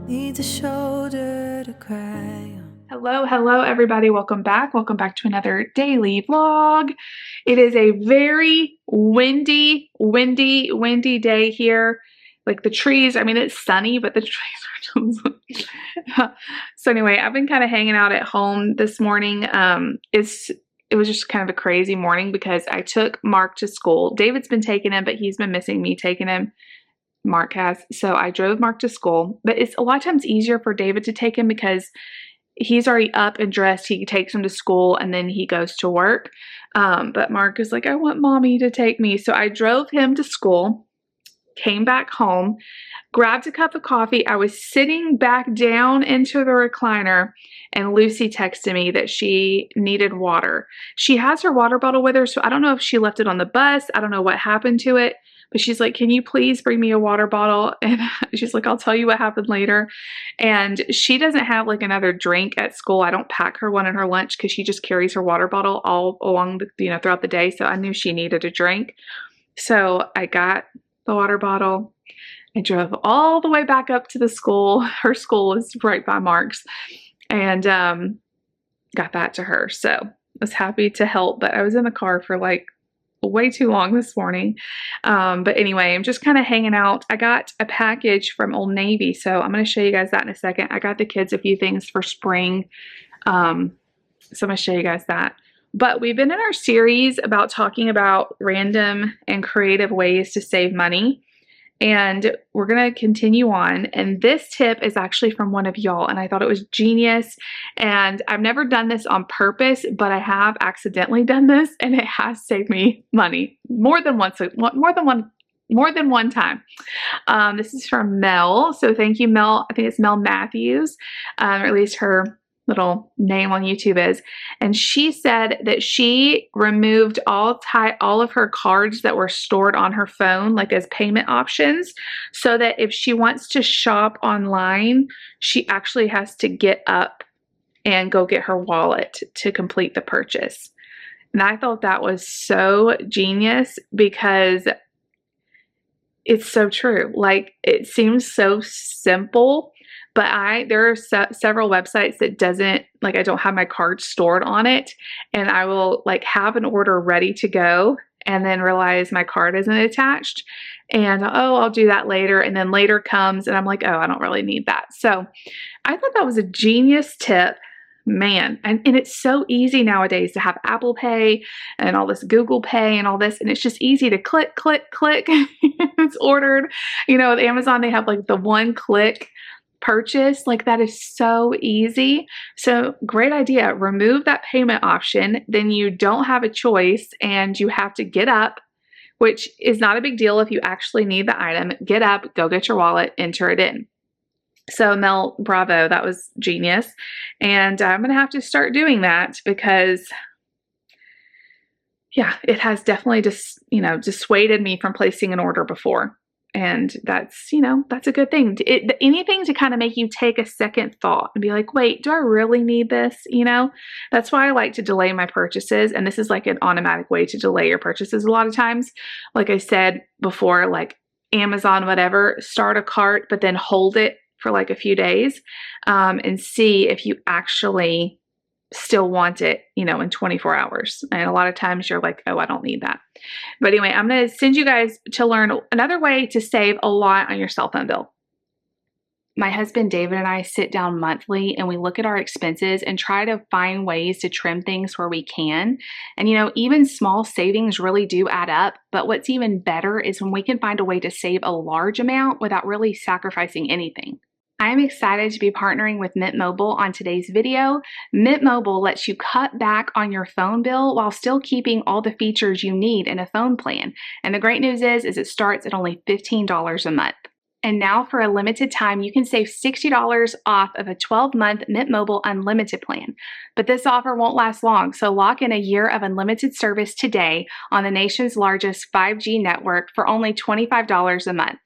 Needs a shoulder to cry on. Hello, everybody. Welcome back. Welcome back to another daily vlog. It is a very windy day here. Like the trees, I mean, it's sunny, but the trees are just... So anyway, I've been kind of hanging out at home this morning. It was just kind of a crazy morning because I took Mark to school. David's been taking him, but he's been missing me taking him. Mark has. So I drove Mark to school, but it's a lot of times easier for David to take him because he's already up and dressed. He takes him to school and then he goes to work. But Mark is like, I want mommy to take me. So I drove him to school, came back home, grabbed a cup of coffee. I was sitting back down into the recliner and Lucy texted me that she needed water. She has her water bottle with her, so I don't know if she left it on the bus. I don't know what happened to it. But she's like, can you please bring me a water bottle? And she's like, I'll tell you what happened later. And she doesn't have like another drink at school. I don't pack her one in her lunch because she just carries her water bottle all along the, throughout the day. So I knew she needed a drink. So I got the water bottle. I drove all the way back up to the school. Her school is right by Mark's. And got that to her. So I was happy to help. But I was in the car for like way too long this morning. But anyway, I'm just kind of hanging out. I got a package from Old Navy, so I'm going to show you guys that in a second. I got the kids a few things for spring, so I'm going to show you guys that. But we've been in our series about talking about random and creative ways to save money. And we're going to continue on. And this tip is actually from one of y'all. And I thought it was genius. And I've never done this on purpose, but I have accidentally done this. And it has saved me money more than one time. This is from Mel. So thank you, Mel. I think it's Mel Matthews, or at least her little name on YouTube is. And she said that she removed all of her cards that were stored on her phone, like as payment options, so that if she wants to shop online, she actually has to get up and go get her wallet to complete the purchase. And I thought that was so genius because it's so true. Like, it seems so simple, but there are several websites that I don't have my card stored on it, and I will like have an order ready to go and then realize my card isn't attached, and oh, I'll do that later, and then later comes and I'm like, oh, I don't really need that. So I thought that was a genius tip. Man, and it's so easy nowadays to have Apple Pay and all this Google Pay and all this, and it's just easy to click. It's ordered. With Amazon, they have like the one-click purchase. Like, that is so easy. So great idea. Remove that payment option. Then you don't have a choice and you have to get up, which is not a big deal if you actually need the item. Get up, go get your wallet, enter it in. So Mel, bravo, that was genius. And I'm going to have to start doing that because, yeah, it has definitely just, dissuaded me from placing an order before. And that's a good thing. Anything to kind of make you take a second thought and be like, wait, do I really need this? That's why I like to delay my purchases. And this is like an automatic way to delay your purchases a lot of times. Like I said before, like Amazon, whatever, start a cart, but then hold it for like a few days and see if you actually still want it, in 24 hours. And a lot of times you're like, oh, I don't need that. But anyway, I'm going to send you guys to learn another way to save a lot on your cell phone bill. My husband David and I sit down monthly and we look at our expenses and try to find ways to trim things where we can. And even small savings really do add up. But what's even better is when we can find a way to save a large amount without really sacrificing anything. I am excited to be partnering with Mint Mobile on today's video. Mint Mobile lets you cut back on your phone bill while still keeping all the features you need in a phone plan. And the great news is it starts at only $15 a month. And now for a limited time, you can save $60 off of a 12-month Mint Mobile unlimited plan. But this offer won't last long, so lock in a year of unlimited service today on the nation's largest 5G network for only $25 a month.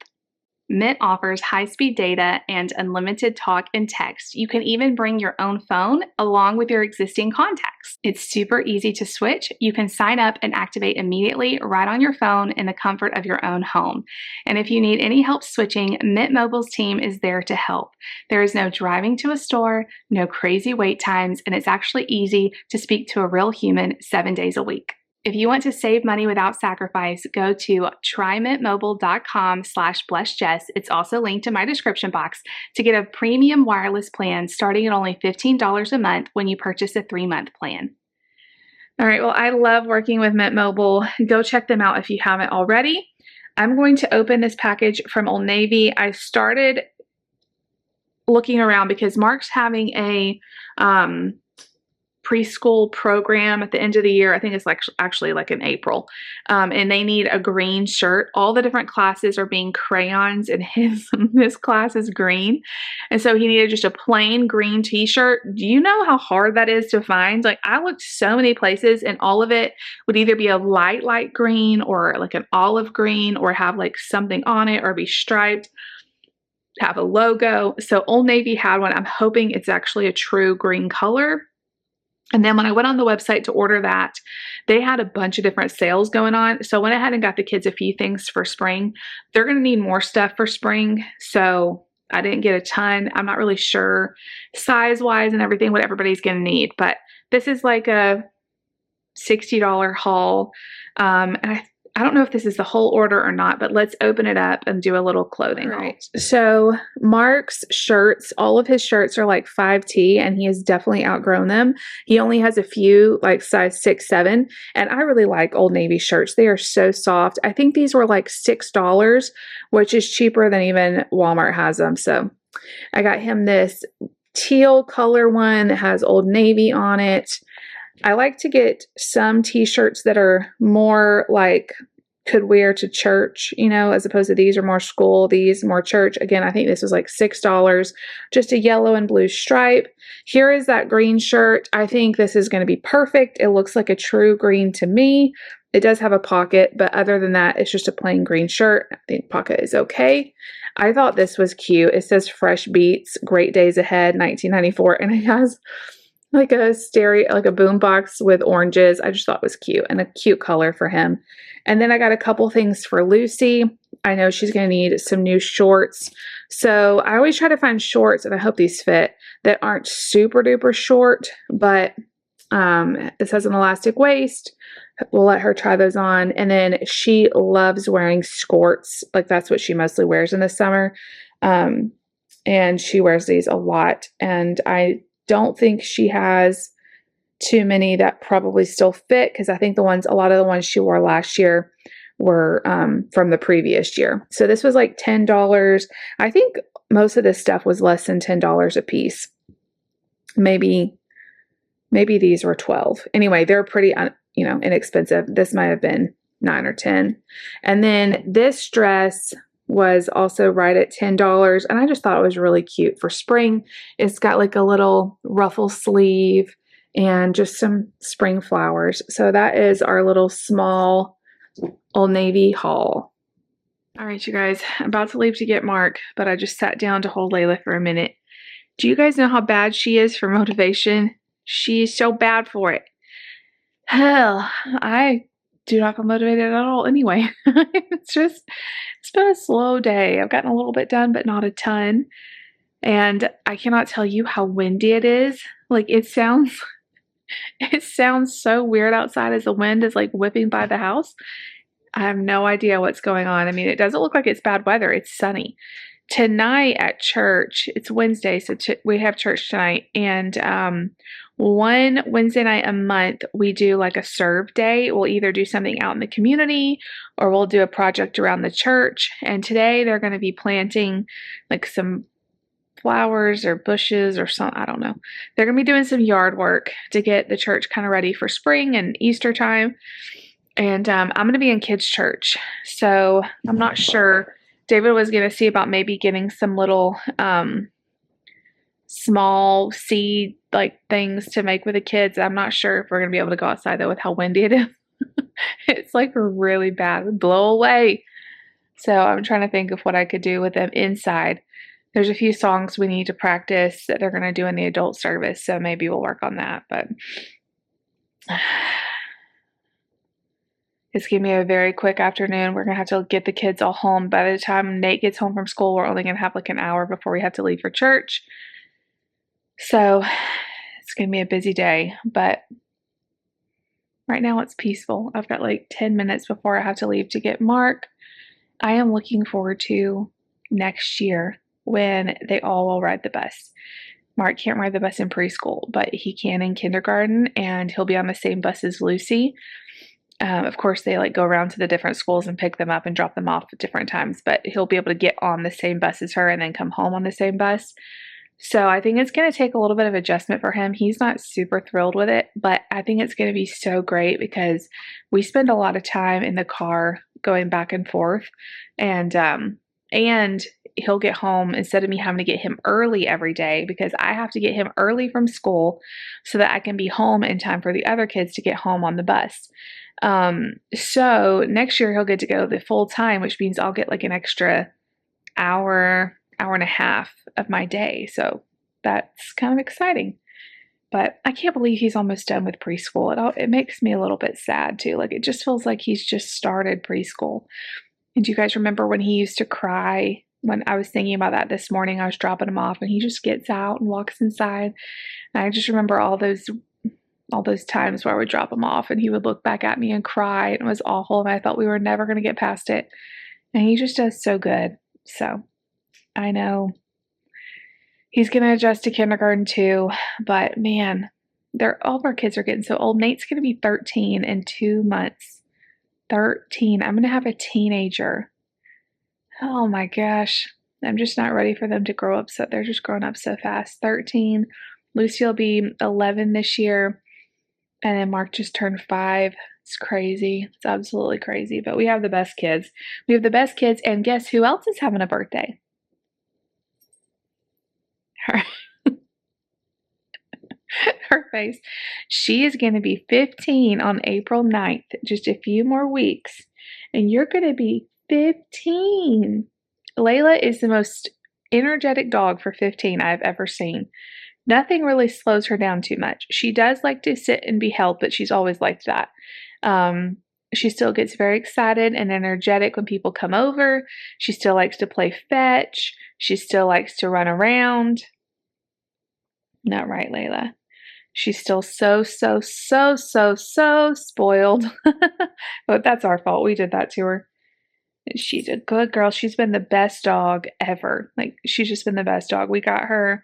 Mint offers high-speed data and unlimited talk and text. You can even bring your own phone along with your existing contacts. It's super easy to switch. You can sign up and activate immediately right on your phone in the comfort of your own home. And if you need any help switching, Mint Mobile's team is there to help. There is no driving to a store, no crazy wait times, and it's actually easy to speak to a real human 7 days a week. If you want to save money without sacrifice, go to trymintmobile.com/blessedjess. It's also linked in my description box to get a premium wireless plan starting at only $15 a month when you purchase a 3-month plan. All right, well, I love working with Mint Mobile. Go check them out if you haven't already. I'm going to open this package from Old Navy. I started looking around because Mark's having a preschool program at the end of the year. I think it's actually like in April. And they need a green shirt. All the different classes are being crayons and this class is green. And so he needed just a plain green t-shirt. Do you know how hard that is to find? Like, I looked so many places and all of it would either be a light green or like an olive green or have like something on it or be striped, have a logo. So Old Navy had one. I'm hoping it's actually a true green color. And then when I went on the website to order that, they had a bunch of different sales going on. So I went ahead and got the kids a few things for spring. They're going to need more stuff for spring. So I didn't get a ton. I'm not really sure size-wise and everything what everybody's going to need. But this is like a $60 haul. And I don't know if this is the whole order or not, but let's open it up and do a little clothing haul. Right. So Mark's shirts, all of his shirts are like 5T and he has definitely outgrown them. He only has a few like size 6, 7. And I really like Old Navy shirts. They are so soft. I think these were like $6, which is cheaper than even Walmart has them. So I got him this teal color one that has Old Navy on it. I like to get some t-shirts that are more like could wear to church, you know, as opposed to these are more school, these more church. Again, I think this was like $6, just a yellow and blue stripe. Here is that green shirt. I think this is going to be perfect. It looks like a true green to me. It does have a pocket, but other than that, it's just a plain green shirt. I think pocket is okay. I thought this was cute. It says Fresh Beats, Great Days Ahead, 1994, and it has like a stereo, like a boombox with oranges. I just thought it was cute and a cute color for him. And then I got a couple things for Lucy. I know she's going to need some new shorts. So I always try to find shorts, and I hope these fit, that aren't super duper short, but it says an elastic waist. We'll let her try those on. And then she loves wearing skirts. Like that's what she mostly wears in the summer. And she wears these a lot. And I don't think she has too many that probably still fit because I think a lot of the ones she wore last year were from the previous year. So this was like $10. I think most of this stuff was less than $10 a piece. Maybe these were 12. Anyway, they're pretty inexpensive. This might have been 9 or 10. And then this dress was also right at $10, and I just thought it was really cute for spring. It's got like a little ruffle sleeve and just some spring flowers. So that is our little small Old Navy haul. All right, you guys, I'm about to leave to get Mark, but I just sat down to hold Layla for a minute. Do you guys know how bad she is for motivation? She's so bad for it. Hell, I do not feel motivated at all anyway. It's been a slow day. I've gotten a little bit done, but not a ton. And I cannot tell you how windy it is. Like it sounds so weird outside as the wind is like whipping by the house. I have no idea what's going on. I mean, it doesn't look like it's bad weather. It's sunny. Tonight at church, it's Wednesday, so we have church tonight. And one Wednesday night a month, we do like a serve day. We'll either do something out in the community or we'll do a project around the church. And today they're going to be planting like some flowers or bushes or something. I don't know. They're going to be doing some yard work to get the church kind of ready for spring and Easter time. And I'm going to be in kids' church. So I'm not sure. David was going to see about maybe getting some little small seed like things to make with the kids. I'm not sure if we're going to be able to go outside though with how windy it is. It's like really bad. It would blow away. So I'm trying to think of what I could do with them inside. There's a few songs we need to practice that they're going to do in the adult service, so maybe we'll work on that. But it's going to be a very quick afternoon. We're going to have to get the kids all home. By the time Nate gets home from school, we're only going to have like an hour before we have to leave for church. So it's going to be a busy day, but right now it's peaceful. I've got like 10 minutes before I have to leave to get Mark. I am looking forward to next year when they all will ride the bus. Mark can't ride the bus in preschool, but he can in kindergarten, and he'll be on the same bus as Lucy. Of course, they like go around to the different schools and pick them up and drop them off at different times, but he'll be able to get on the same bus as her and then come home on the same bus. So I think it's going to take a little bit of adjustment for him. He's not super thrilled with it, but I think it's going to be so great because we spend a lot of time in the car going back and forth, and he'll get home instead of me having to get him early every day because I have to get him early from school so that I can be home in time for the other kids to get home on the bus. So next year he'll get to go the full time, which means I'll get like an extra hour and a half of my day. So that's kind of exciting. But I can't believe he's almost done with preschool. It makes me a little bit sad too. Like it just feels like he's just started preschool. And do you guys remember when he used to cry? When I was thinking about that this morning, I was dropping him off and he just gets out and walks inside. And I just remember all those times where I would drop him off and he would look back at me and cry and it was awful and I thought we were never going to get past it. And he just does so good. So I know he's going to adjust to kindergarten too, but man, all of our kids are getting so old. Nate's going to be 13 in 2 months. 13. I'm going to have a teenager. Oh my gosh. I'm just not ready for them to grow up. So they're just growing up so fast. 13. Lucy will be 11 this year. And then Mark just turned 5. It's crazy. It's absolutely crazy. But we have the best kids. We have the best kids. And guess who else is having a birthday? Her face. She is going to be 15 on April 9th. Just a few more weeks. And you're going to be 15. Layla is the most energetic dog for 15 I've ever seen. Nothing really slows her down too much. She does like to sit and be held, but she's always liked that. She still gets very excited and energetic when people come over. She still likes to play fetch. She still likes to run around. Not right, Layla. She's still so spoiled. But that's our fault. We did that to her. She's a good girl. She's been the best dog ever. Like, she's just been the best dog. We got her,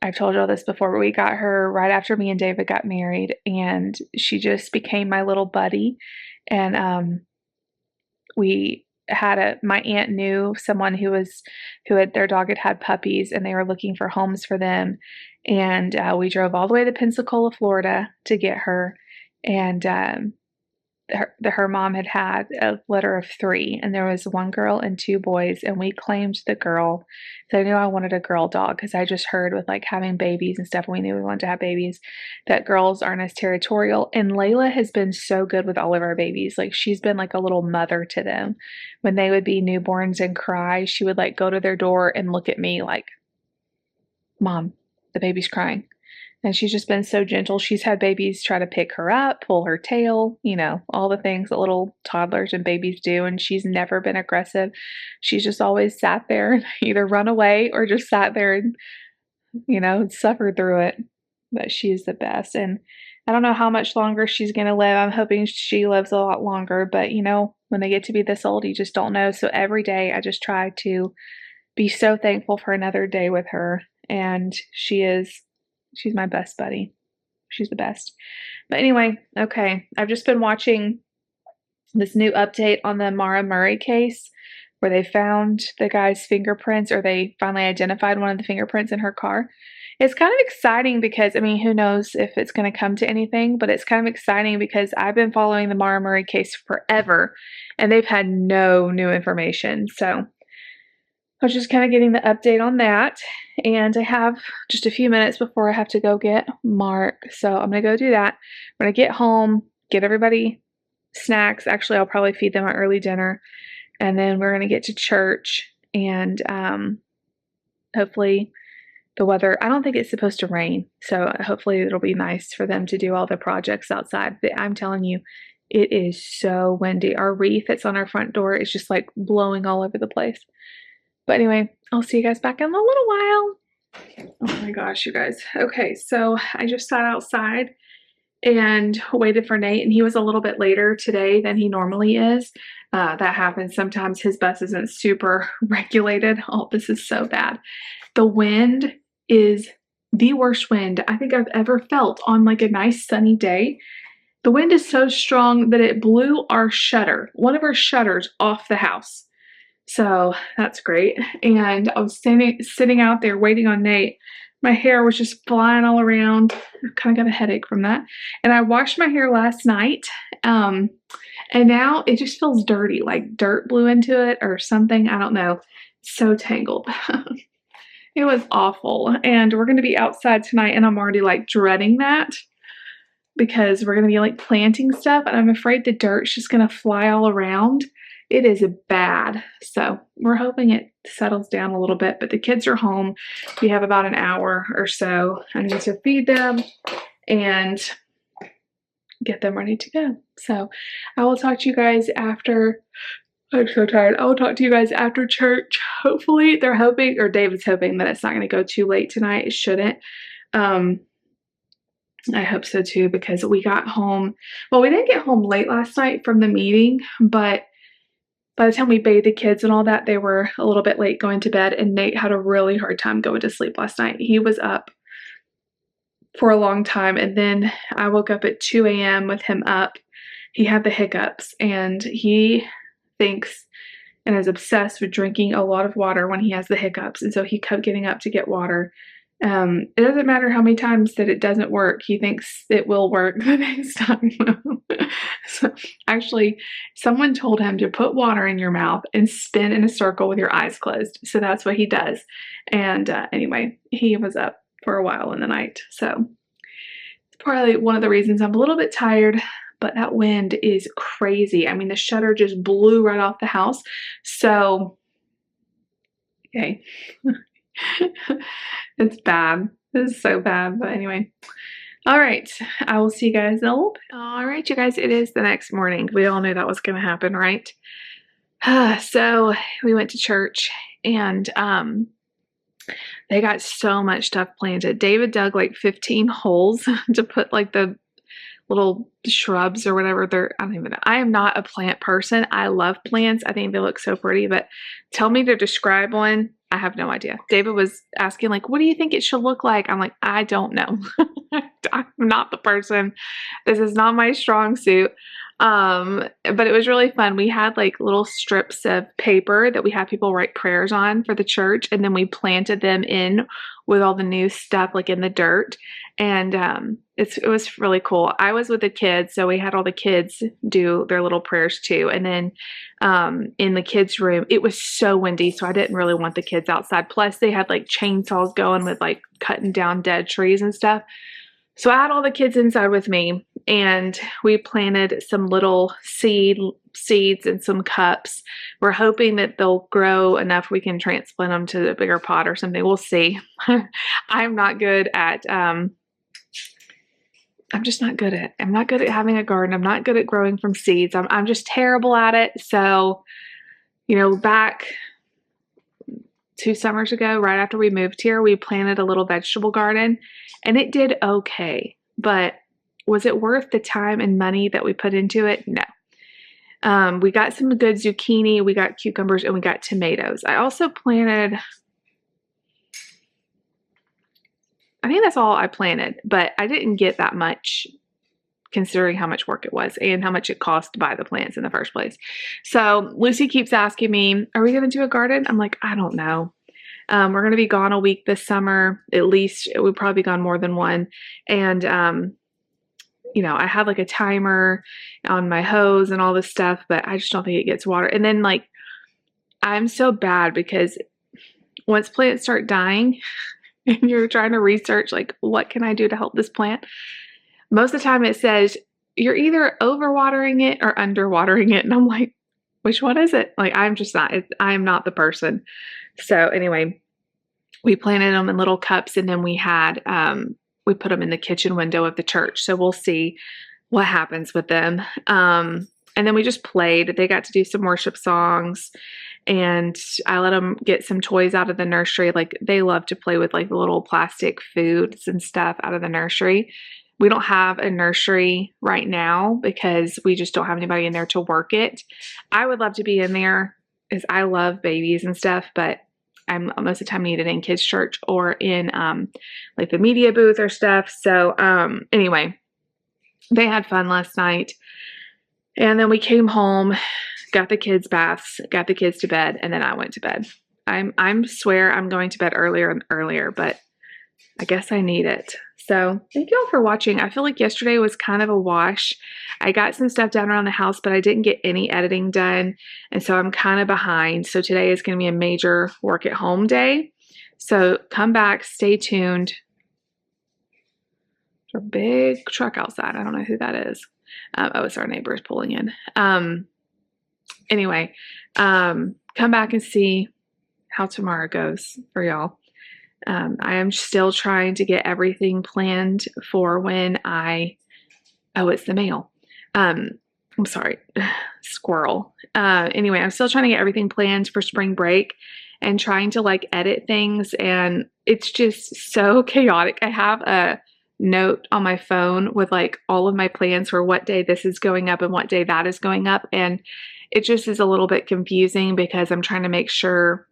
I've told you all this before, but we got her right after me and David got married, and she just became my little buddy. And we had my aunt knew someone who had their dog had puppies, and they were looking for homes for them. And we drove all the way to Pensacola, Florida to get her. And her mom had a litter of 3, and there was 1 girl and 2 boys, and we claimed the girl. So I knew I wanted a girl dog because I just heard with like having babies and stuff, and we knew we wanted to have babies, that girls aren't as territorial. And Layla has been so good with all of our babies. Like, she's been like a little mother to them. When they would be newborns and cry, she would like go to their door and look at me like, "Mom, the baby's crying." And she's just been so gentle. She's had babies try to pick her up, pull her tail, all the things that little toddlers and babies do. And she's never been aggressive. She's just always sat there and either run away or just sat there and, suffered through it. But she's the best. And I don't know how much longer she's going to live. I'm hoping she lives a lot longer. But, when they get to be this old, you just don't know. So every day I just try to be so thankful for another day with her. And she's my best buddy. She's the best. But anyway, okay. I've just been watching this new update on the Mara Murray case where they found the guy's fingerprints, or they finally identified one of the fingerprints in her car. It's kind of exciting because, who knows if it's going to come to anything, but it's kind of exciting because I've been following the Mara Murray case forever and they've had no new information. So I was just kind of getting the update on that, and I have just a few minutes before I have to go get Mark, so I'm going to go do that. When I get home, get everybody snacks. Actually, I'll probably feed them an early dinner, and then we're going to get to church, and hopefully the weather, I don't think it's supposed to rain, so hopefully it'll be nice for them to do all the projects outside. But I'm telling you, it is so windy. Our wreath that's on our front door is just like blowing all over the place. But anyway, I'll see you guys back in a little while. Oh my gosh, you guys. Okay, so I just sat outside and waited for Nate, and he was a little bit later today than he normally is. That happens sometimes. His bus isn't super regulated. Oh, this is so bad. The wind is the worst wind I think I've ever felt on like a nice sunny day. The wind is so strong that it blew our shutter, one of our shutters, off the house. So that's great. And I was sitting out there waiting on Nate. My hair was just flying all around. I kind of got a headache from that. And I washed my hair last night. And now it just feels dirty, like dirt blew into it or something. I don't know. So tangled. It was awful. And we're going to be outside tonight, and I'm already like dreading that because we're going to be like planting stuff, and I'm afraid the dirt's just going to fly all around. It is bad. So we're hoping it settles down a little bit, but the kids are home. We have about an hour or so. I need to feed them and get them ready to go. So I will talk to you guys after. I'm so tired. I will talk to you guys after church. Hopefully they're hoping, or David's hoping, that it's not going to go too late tonight. It shouldn't. I hope so too, because we got home. Well, we didn't get home late last night from the meeting, but by the time we bathed the kids and all that, they were a little bit late going to bed, and Nate had a really hard time going to sleep last night. He was up for a long time, and then I woke up at 2 a.m. with him up. He had the hiccups, and he thinks and is obsessed with drinking a lot of water when he has the hiccups, and so he kept getting up to get water. It doesn't matter how many times that it doesn't work. He thinks it will work the next time. So actually, someone told him to put water in your mouth and spin in a circle with your eyes closed. So that's what he does. And anyway, he was up for a while in the night. So it's probably one of the reasons I'm a little bit tired, but that wind is crazy. I mean, the shutter just blew right off the house. So, okay. It's bad. This is so bad. But anyway. All right. I will see you guys in a little bit. All right, you guys. It is the next morning. We all knew that was going to happen, right? So we went to church, and they got so much stuff planted. David dug like 15 holes to put like the little shrubs or whatever I don't even know. I am not a plant person. I love plants. I think they look so pretty, but tell me to describe one. I have no idea. David was asking like, what do you think it should look like? I'm like, I don't know. I'm not the person. This is not my strong suit. But it was really fun. We had like little strips of paper that we had people write prayers on for the church, and then we planted them in with all the new stuff like in the dirt. And it was really cool. I was with the kids, so we had all the kids do their little prayers too. And then in the kids' room, it was so windy, so I didn't really want the kids outside. Plus, they had like chainsaws going with like cutting down dead trees and stuff. So I had all the kids inside with me, and we planted some little seeds in some cups. We're hoping that they'll grow enough we can transplant them to a bigger pot or something. We'll see. I'm not good at I'm just not good at I'm not good at having a garden. I'm not good at growing from seeds. I'm just terrible at it. So, back 2 summers ago, right after we moved here, we planted a little vegetable garden, and it did okay. But was it worth the time and money that we put into it? No. We got some good zucchini, we got cucumbers, and we got tomatoes. I also planted, I think that's all I planted, but I didn't get that much considering how much work it was and how much it cost to buy the plants in the first place. So Lucy keeps asking me, are we going to do a garden? I'm like, I don't know. We're going to be gone a week this summer. At least we'll probably be gone more than one. And, I had like a timer on my hose and all this stuff, but I just don't think it gets water. And then like, I'm so bad because once plants start dying and you're trying to research, like, what can I do to help this plant? Most of the time it says you're either overwatering it or underwatering it. And I'm like, which one is it? Like, I'm just not, I'm not the person. So anyway, we planted them in little cups, and then we put them in the kitchen window of the church. So we'll see what happens with them. And then we just played. They got to do some worship songs, and I let them get some toys out of the nursery. Like, they love to play with like the little plastic foods and stuff out of the nursery. We don't have a nursery right now because we just don't have anybody in there to work it. I would love to be in there because I love babies and stuff, but I'm most of the time needed in kids' church or in like the media booth or stuff. So anyway, they had fun last night. And then we came home, got the kids baths, got the kids to bed, and then I went to bed. I'm swear I'm going to bed earlier and earlier, but I guess I need it. So thank you all for watching. I feel like yesterday was kind of a wash. I got some stuff done around the house, but I didn't get any editing done. And so I'm kind of behind. So today is going to be a major work at home day. So come back, stay tuned. There's a big truck outside. I don't know who that is. Oh, it's our neighbors pulling in. Anyway, come back and see how tomorrow goes for y'all. I am still trying to get everything planned for when it's the mail. I'm sorry, squirrel. Anyway, I'm still trying to get everything planned for spring break and trying to like edit things, and it's just so chaotic. I have a note on my phone with like all of my plans for what day this is going up and what day that is going up, and it just is a little bit confusing because I'm trying to make sure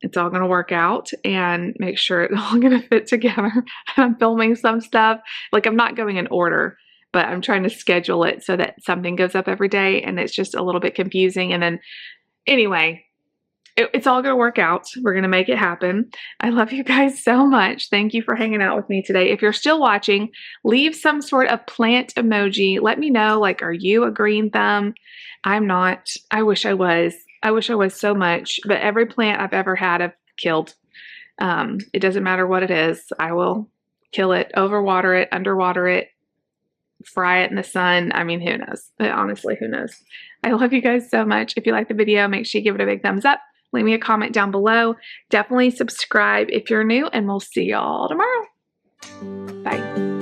it's all going to work out and make sure it's all going to fit together. I'm filming some stuff. Like, I'm not going in order, but I'm trying to schedule it so that something goes up every day, and it's just a little bit confusing. And then anyway, it's all going to work out. We're going to make it happen. I love you guys so much. Thank you for hanging out with me today. If you're still watching, leave some sort of plant emoji. Let me know, like, are you a green thumb? I'm not. I wish I was. I wish I was so much, but every plant I've ever had, I've killed. It doesn't matter what it is. I will kill it, overwater it, underwater it, fry it in the sun. I mean, who knows? Honestly, who knows? I love you guys so much. If you like the video, make sure you give it a big thumbs up. Leave me a comment down below. Definitely subscribe if you're new, and we'll see y'all tomorrow. Bye.